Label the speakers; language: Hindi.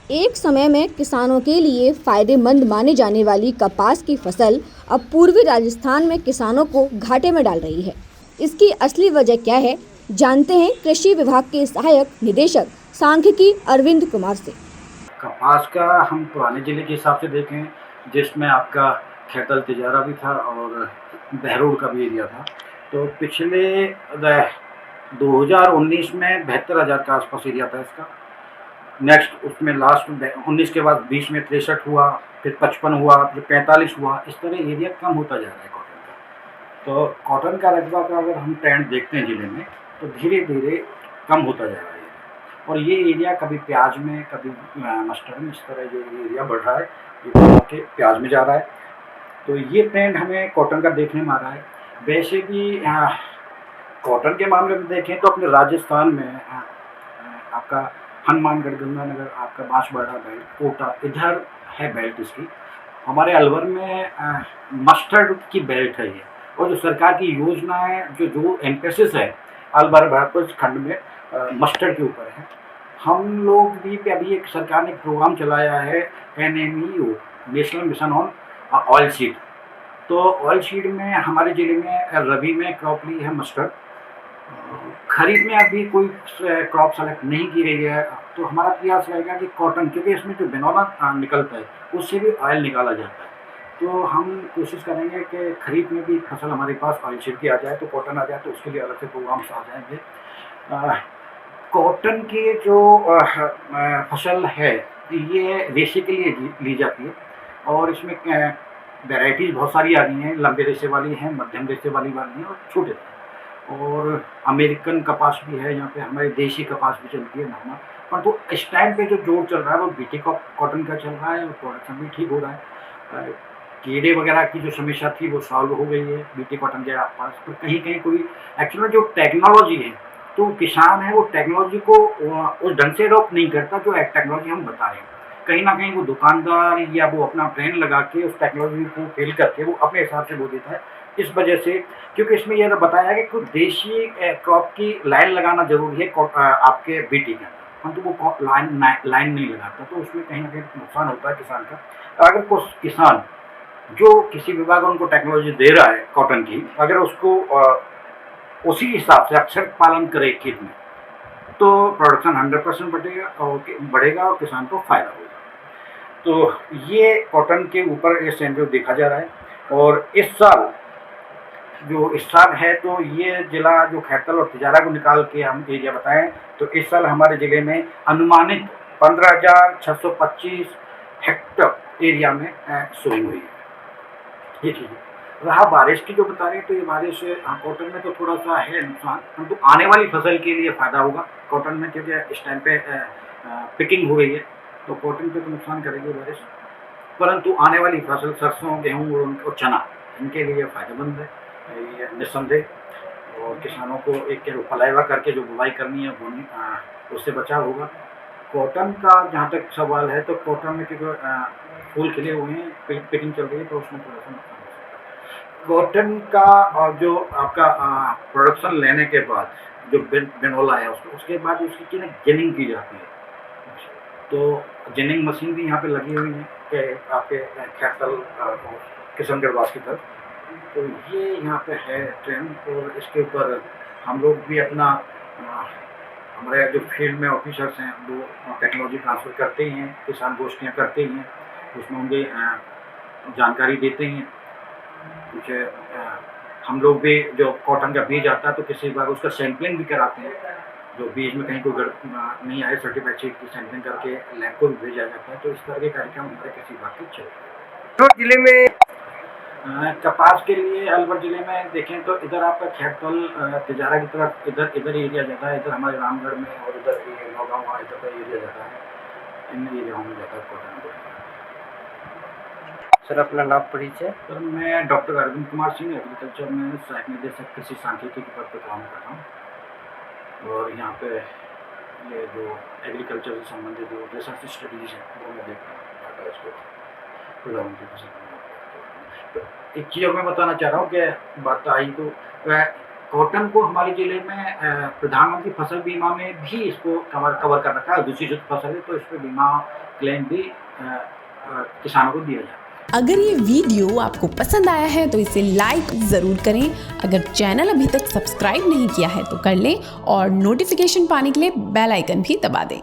Speaker 1: एक समय में किसानों के लिए फायदेमंद माने जाने वाली कपास की फसल अब पूर्वी राजस्थान में किसानों को घाटे में डाल रही है। इसकी असली वजह क्या है, जानते हैं कृषि विभाग के सहायक निदेशक सांख्यिकी अरविंद कुमार से।
Speaker 2: कपास का हम पुराने ज़िले के हिसाब से देखें, जिसमें आपका खैतल तिजारा भी था और बहरोड का भी एरिया था, तो पिछले 2019 में 72,000 के आसपास एरिया था इसका। नेक्स्ट उसमें लास्ट में 19 के बाद 20 में 63 हुआ, फिर 55 हुआ, फिर 45 हुआ। इस तरह एरिया कम होता जा रहा है कॉटन का। तो कॉटन का रकबा का अगर हम ट्रेंड देखते हैं ज़िले में, तो धीरे धीरे कम होता जा रहा है और ये एरिया कभी प्याज में, कभी मस्टर्ड में, इस तरह ये एरिया बढ़ रहा है, ये प्याज में जा रहा है। तो ये ट्रेंड हमें कॉटन का देखने में आ रहा है। वैसे भी कॉटन के मामले में देखें तो अपने राजस्थान में आपका हनुमानगढ़, गंगानगर, आपका बांसवाड़ा बेल्ट, कोटा, इधर है बेल्ट इसकी। हमारे अलवर में मस्टर्ड की बेल्ट है ये, और जो सरकार की योजना है, जो एम्फेसिस है अलवर भरतपुर खंड में मस्टर्ड के ऊपर है। हम लोग भी अभी एक सरकार ने प्रोग्राम चलाया है, NMEO, national mission on oil seed. तो ऑयल सीड में हमारे ज़िले में रबी में क्रॉप ली है मस्टर्ड, खरीफ में अभी कोई क्रॉप सेलेक्ट नहीं की गई है। तो हमारा प्रयास रहेगा कि कॉटन, क्योंकि इसमें जो बिनौला निकलता है उससे भी ऑयल निकाला जाता है, तो हम कोशिश करेंगे कि खरीफ में भी फसल हमारे पास ऑयल सीड की आ जाए, तो कॉटन आ जाए, तो उसके लिए अलग से प्रोग्राम्स आ जाएंगे। कॉटन की जो फसल है ये रेशे के लिए ली जाती है, और इसमें वैराइटीज़ बहुत सारी आ रही हैं, लंबे रेशे वाली हैं, मध्यम रेशे वाली हैं और छोटे। और अमेरिकन कपास भी है, यहाँ पे हमारी देशी कपास भी चलती है नॉर्मल। पर तो इस टाइम पे जो जोर चल रहा है वो बीटी कॉटन का चल रहा है, और प्रोडक्शन भी ठीक हो रहा है। कीड़े वगैरह की जो समस्या थी वो सॉल्व हो गई है बीटी कॉटन के आसपास। तो कहीं कहीं कोई एक्चुअली में जो टेक्नोलॉजी है, तो किसान है वो टेक्नोलॉजी को उस ढंग से अडॉप्ट नहीं करता जो टेक्नोलॉजी हम बता रहे हैं। कहीं ना कहीं वो दुकानदार या वो अपना प्लान लगा के उस टेक्नोलॉजी को फेल करके वो अपने हिसाब से वो देता है। इस वजह से, क्योंकि इसमें यह बताया है कि कुछ देशी क्रॉप की लाइन लगाना जरूरी है आपके बीटी के अंदर, परंतु वो लाइन नहीं लगाता, तो उसमें कहीं ना कहीं नुकसान होता है किसान का। अगर कुछ किसान जो किसी विभाग उनको टेक्नोलॉजी दे रहा है कॉटन की, अगर उसको उसी हिसाब से अक्षर पालन करे खेत में, तो प्रोडक्शन 100% बढ़ेगा और किसान को फायदा होगा। तो ये कॉटन के ऊपर ये सेंटर देखा जा रहा है। और इस साल है, तो ये जिला जो खैतल और तिजारा को निकाल के हम एरिया बताएं, तो इस साल हमारे जिले में अनुमानित 15,625 हेक्टर एरिया में सोई हुई है। ये चीज़ रहा बारिश की जो बता रहे हैं, तो ये बारिश कॉटन में तो थोड़ा सा है नुकसान, परंतु आने वाली फसल के लिए फ़ायदा होगा कॉटन में, क्योंकि इस टाइम पे पिकिंग हो गई है, तो कॉटन पे तो नुकसान करेगी बारिश, परंतु आने वाली फसल सरसों, गेहूँ और चना, इनके लिए फ़ायदेमंद है ये निस्संदेह। और किसानों को एक पलायवा करके जो बुवाई करनी है उससे बचाव होगा। कॉटन का जहाँ तक सवाल है, तो कॉटन में क्योंकि फूल खिले हुए हैं, पिकिंग चल रही है, तो उसमें थोड़ा सा नुकसान हो सकता है। कॉटन का जो आपका प्रोडक्शन लेने के बाद जो बिनौला है उसके बाद उसकी जिनिंग की जाती है। तो जिनिंग मशीन भी यहाँ पे लगी हुई है कि आपके खैतल किशनगढ़ वास की तरफ। तो ये यहाँ पे है ट्रेंड, और इसके ऊपर हम लोग भी अपना हमारे जो फील्ड में ऑफिसर्स हैं वो टेक्नोलॉजी ट्रांसफ़र करते ही हैं, किसान गोष्ठियाँ करते ही हैं, उसमें उनकी जानकारी देते हैं। कुछ हम लोग भी जो कॉटन का बीज आता है तो किसी बार उसका सैंपलिंग भी कराते हैं, जो बीज में कहीं कोई नहीं आए, सर्टिफाइड चीज की सैंपलिंग करके लैब को भी भेजा जाता है। तो इस तरह के कार्यक्रम हमारे किसी बात के चल रहे हैं।
Speaker 3: जिले में
Speaker 2: कपास के लिए अलवर जिले में देखें तो इधर आपका खैतल तिजारा की तरफ इधर एरिया ज़्यादा है, इधर हमारे रामगढ़ में और इधर नौगांव इधर का एरिया ज़्यादा है, इन एरियाओं में ज़्यादा कॉटन।
Speaker 3: सर अपना नाम परिचय।
Speaker 2: सर मैं डॉक्टर अरविंद कुमार सिंह, एग्रीकल्चर में सहायक निदेशक कृषि सांख्यिकी के पद पर काम कर रहा हूँ, और यहाँ पे ये जो एग्रीकल्चर से संबंधित जो रिसर्च स्टडीज़ है वो मैं देखता हूँ इसको प्रधानमंत्री फसल। तो एक चीज़ मैं बताना चाह रहा हूँ कि बात आई तो कॉटन को हमारे जिले में प्रधानमंत्री फसल बीमा में भी इसको कवर कर रखा है। दूसरी जो फसल है तो इस पर बीमा क्लेम भी किसानों को दिया जाता है।
Speaker 3: अगर ये वीडियो आपको पसंद आया है तो इसे लाइक ज़रूर करें। अगर चैनल अभी तक सब्सक्राइब नहीं किया है तो कर लें और नोटिफिकेशन पाने के लिए बेल आइकन भी दबा दें।